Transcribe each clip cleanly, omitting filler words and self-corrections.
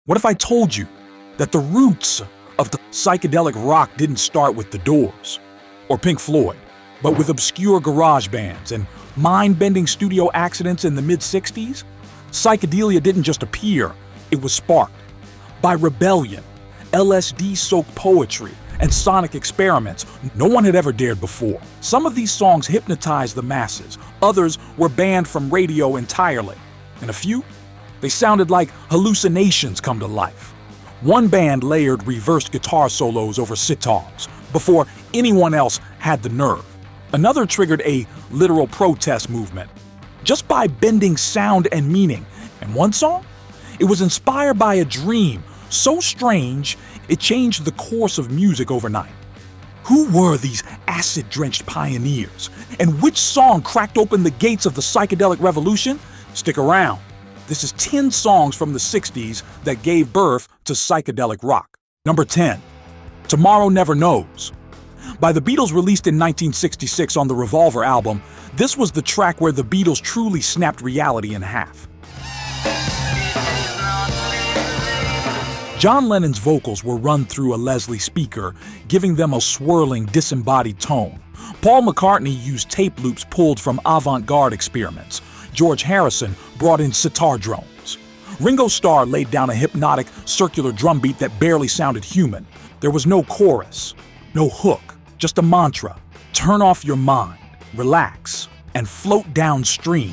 What if I told you that the roots of the psychedelic rock didn't start with The Doors or Pink Floyd, but with obscure garage bands and mind-bending studio accidents in the mid-60s? Psychedelia didn't just appear, it was sparked by rebellion, LSD-soaked poetry, and sonic experiments no one had ever dared before. Some of these songs hypnotized the masses, others were banned from radio entirely, and a few, they sounded like hallucinations come to life. One band layered reversed guitar solos over sitars before anyone else had the nerve. Another triggered a literal protest movement just by bending sound and meaning. And one song? It was inspired by a dream so strange it changed the course of music overnight. Who were these acid-drenched pioneers? And which song cracked open the gates of the psychedelic revolution? Stick around. This is 10 songs from the 60s that gave birth to psychedelic rock. Number 10, Tomorrow Never Knows. By the Beatles, released in 1966 on the Revolver album, this was the track where the Beatles truly snapped reality in half. John Lennon's vocals were run through a Leslie speaker, giving them a swirling, disembodied tone. Paul McCartney used tape loops pulled from avant-garde experiments. George Harrison brought in sitar drones. Ringo Starr laid down a hypnotic, circular drum beat that barely sounded human. There was no chorus, no hook, just a mantra. Turn off your mind, relax, and float downstream.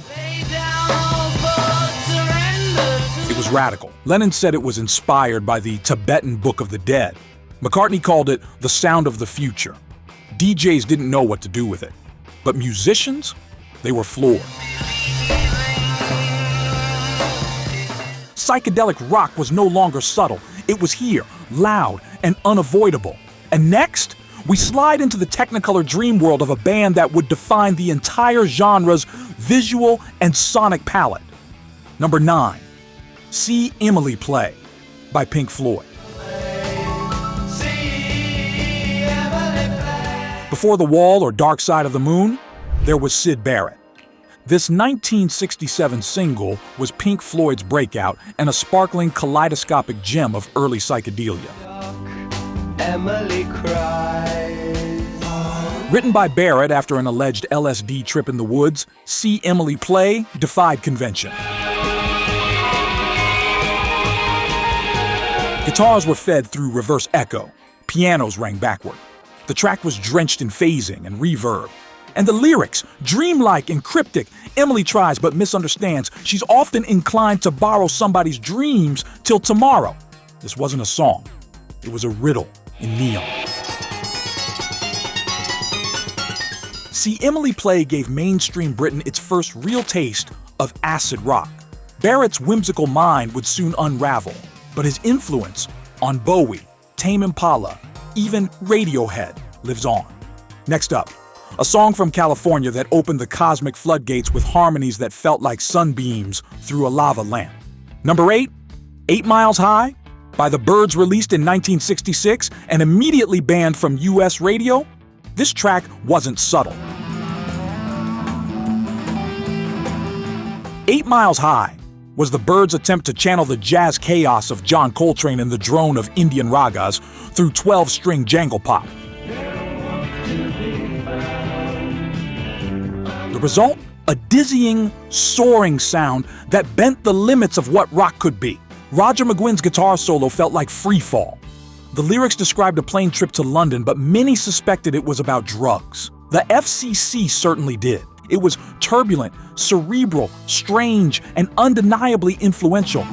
It was radical. Lennon said it was inspired by the Tibetan Book of the Dead. McCartney called it the sound of the future. DJs didn't know what to do with it, but musicians, they were floored. Psychedelic rock was no longer subtle. It was here, loud and unavoidable. And next, we slide into the Technicolor dream world of a band that would define the entire genre's visual and sonic palette. Number 9, See Emily Play by Pink Floyd. Before The Wall or Dark Side of the Moon, there was Syd Barrett. This 1967 single was Pink Floyd's breakout and a sparkling kaleidoscopic gem of early psychedelia. Emily cries. Written by Barrett after an alleged LSD trip in the woods, See Emily Play defied convention. Guitars were fed through reverse echo. Pianos rang backward. The track was drenched in phasing and reverb. And the lyrics, dreamlike and cryptic. Emily tries but misunderstands. She's often inclined to borrow somebody's dreams till tomorrow. This wasn't a song. It was a riddle in neon. See Emily Play gave mainstream Britain its first real taste of acid rock. Barrett's whimsical mind would soon unravel, but his influence on Bowie, Tame Impala, even Radiohead lives on. Next up, a song from California that opened the cosmic floodgates with harmonies that felt like sunbeams through a lava lamp. Number 8, 8 Miles High by the Byrds, released in 1966 and immediately banned from US radio. This track wasn't subtle. 8 Miles High was the Byrds' attempt to channel the jazz chaos of John Coltrane and the drone of Indian ragas through 12-string jangle pop. The result? A dizzying, soaring sound that bent the limits of what rock could be. Roger McGuinn's guitar solo felt like free fall. The lyrics described a plane trip to London, but many suspected it was about drugs. The FCC certainly did. It was turbulent, cerebral, strange, and undeniably influential.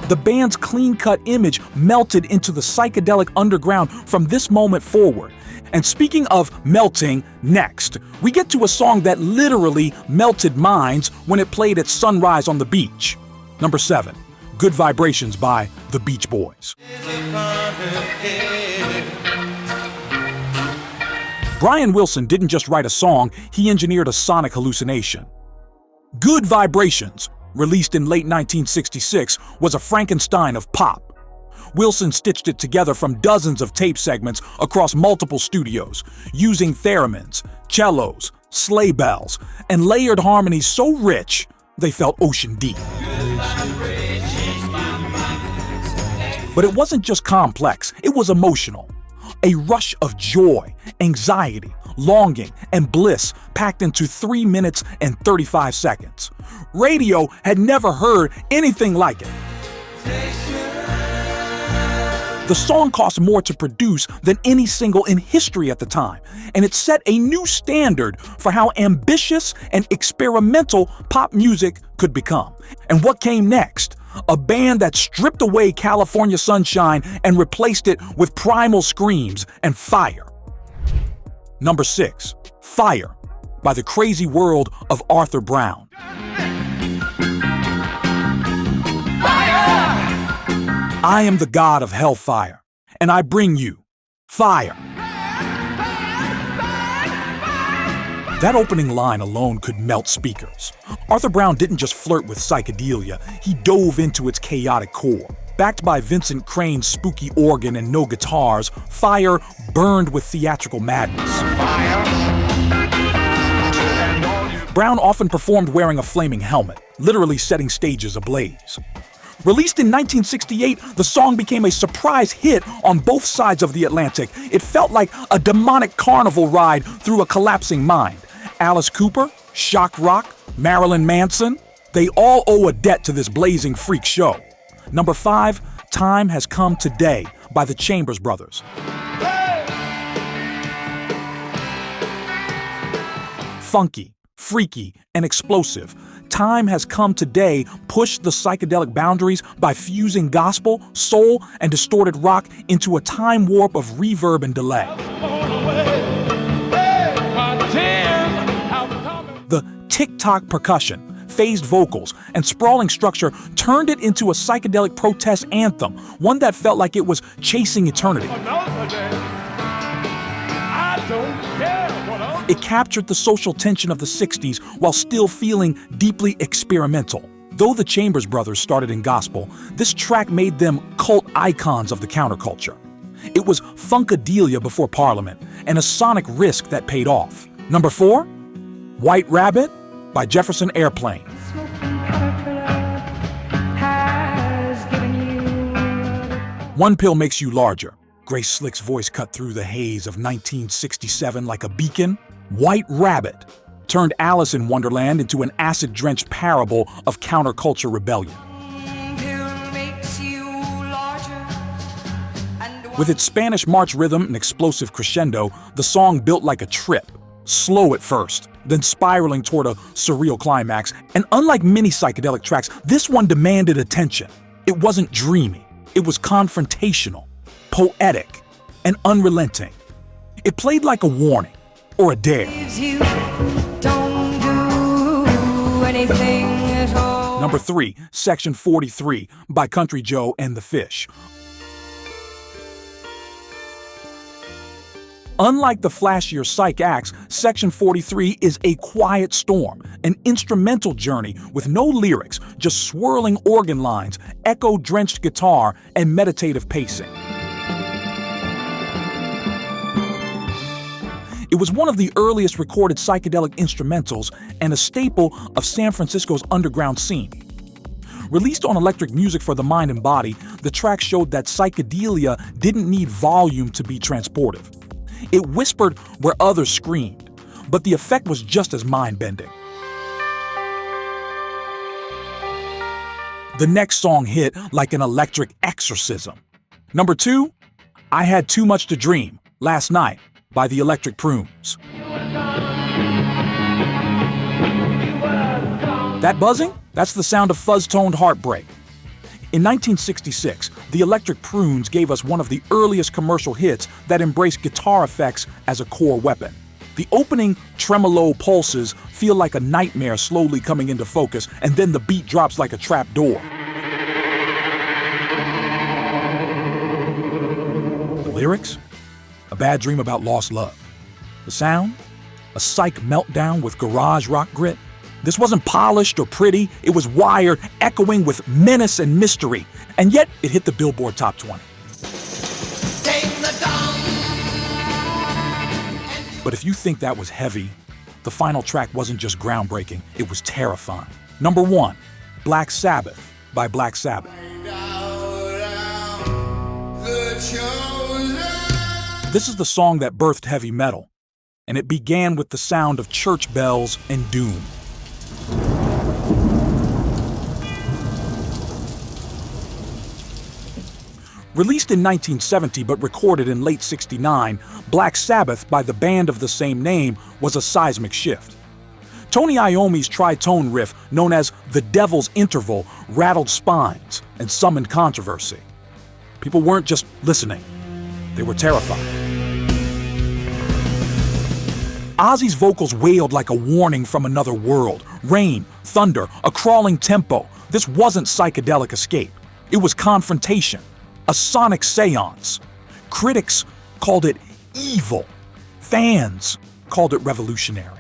The band's clean-cut image melted into the psychedelic underground from this moment forward. And speaking of melting, next, we get to a song that literally melted minds when it played at sunrise on the beach. Number 7, Good Vibrations by the Beach Boys. Brian Wilson didn't just write a song, he engineered a sonic hallucination. Good Vibrations, released in late 1966, was a Frankenstein of pop. Wilson stitched it together from dozens of tape segments across multiple studios, using theremins, cellos, sleigh bells, and layered harmonies so rich they felt ocean deep. But it wasn't just complex, it was emotional. A rush of joy, anxiety, longing, and bliss packed into 3 minutes and 35 seconds. Radio had never heard anything like it. The song cost more to produce than any single in history at the time, and it set a new standard for how ambitious and experimental pop music could become. And what came next? A band that stripped away California sunshine and replaced it with primal screams and fire. Number 6, Fire, by the Crazy World of Arthur Brown. I am the god of hellfire, and I bring you fire. That opening line alone could melt speakers. Arthur Brown didn't just flirt with psychedelia, he dove into its chaotic core. Backed by Vincent Crane's spooky organ and no guitars, Fire burned with theatrical madness. Brown often performed wearing a flaming helmet, literally setting stages ablaze. Released in 1968, the song became a surprise hit on both sides of the Atlantic. It felt like a demonic carnival ride through a collapsing mind. Alice Cooper, Shock Rock, Marilyn Manson, they all owe a debt to this blazing freak show. Number 5, Time Has Come Today by the Chambers Brothers. Funky, freaky, and explosive, Time Has Come Today pushed the psychedelic boundaries by fusing gospel, soul, and distorted rock into a time warp of reverb and delay. The tick-tock percussion, phased vocals, and sprawling structure turned it into a psychedelic protest anthem, one that felt like it was chasing eternity. It captured the social tension of the 60s while still feeling deeply experimental. Though the Chambers Brothers started in gospel, this track made them cult icons of the counterculture. It was Funkadelia before Parliament, and a sonic risk that paid off. Number 4, White Rabbit by Jefferson Airplane. One pill makes you larger. Grace Slick's voice cut through the haze of 1967 like a beacon. White Rabbit turned Alice in Wonderland into an acid-drenched parable of counterculture rebellion. With its Spanish march rhythm and explosive crescendo, the song built like a trip. Slow at first, then spiraling toward a surreal climax. And unlike many psychedelic tracks, this one demanded attention. It wasn't dreamy. It was confrontational, poetic, and unrelenting. It played like a warning or a dare. Number 3, Section 43 by Country Joe and the Fish. Unlike the flashier psych acts, Section 43 is a quiet storm, an instrumental journey with no lyrics, just swirling organ lines, echo-drenched guitar, and meditative pacing. It was one of the earliest recorded psychedelic instrumentals and a staple of San Francisco's underground scene. Released on Electric Music for the Mind and Body, the track showed that psychedelia didn't need volume to be transportive. It whispered where others screamed, but the effect was just as mind-bending. The next song hit like an electric exorcism. Number 2, I Had Too Much to Dream, Last Night, by the Electric Prunes. That buzzing? That's the sound of fuzz-toned heartbreak. In 1966, the Electric Prunes gave us one of the earliest commercial hits that embraced guitar effects as a core weapon. The opening tremolo pulses feel like a nightmare slowly coming into focus, and then the beat drops like a trap door. The lyrics? A bad dream about lost love. The sound? A psych meltdown with garage rock grit. This wasn't polished or pretty, it was wired, echoing with menace and mystery, and yet it hit the Billboard Top 20. But if you think that was heavy, the final track wasn't just groundbreaking, it was terrifying. Number 1, Black Sabbath by Black Sabbath. This is the song that birthed heavy metal, and it began with the sound of church bells and doom. Released in 1970 but recorded in late '69, Black Sabbath by the band of the same name was a seismic shift. Tony Iommi's tritone riff, known as the Devil's Interval, rattled spines and summoned controversy. People weren't just listening, they were terrified. Ozzy's vocals wailed like a warning from another world. Rain, thunder, a crawling tempo. This wasn't psychedelic escape. It was confrontation. A sonic seance. Critics called it evil. Fans called it revolutionary.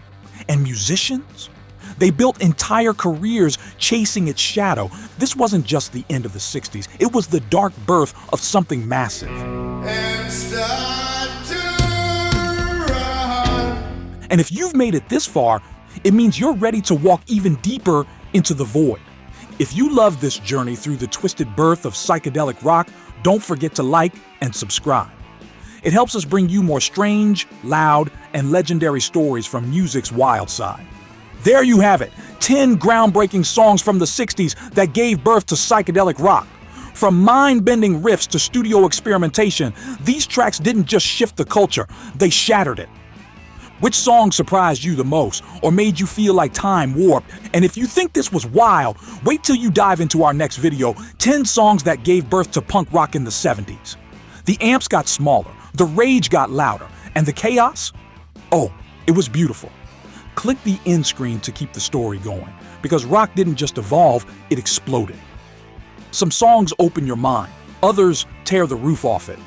And musicians? They built entire careers chasing its shadow. This wasn't just the end of the 60s. It was the dark birth of something massive. And if you've made it this far, it means you're ready to walk even deeper into the void. If you love this journey through the twisted birth of psychedelic rock, don't forget to like and subscribe. It helps us bring you more strange, loud, and legendary stories from music's wild side. There you have it, 10 groundbreaking songs from the 60s that gave birth to psychedelic rock. From mind-bending riffs to studio experimentation, these tracks didn't just shift the culture, they shattered it. Which song surprised you the most or made you feel like time warped? And if you think this was wild, wait till you dive into our next video, 10 songs that gave birth to punk rock in the 70s. The amps got smaller, the rage got louder, and the chaos? Oh, it was beautiful. Click the end screen to keep the story going, because rock didn't just evolve, it exploded. Some songs open your mind, others tear the roof off it.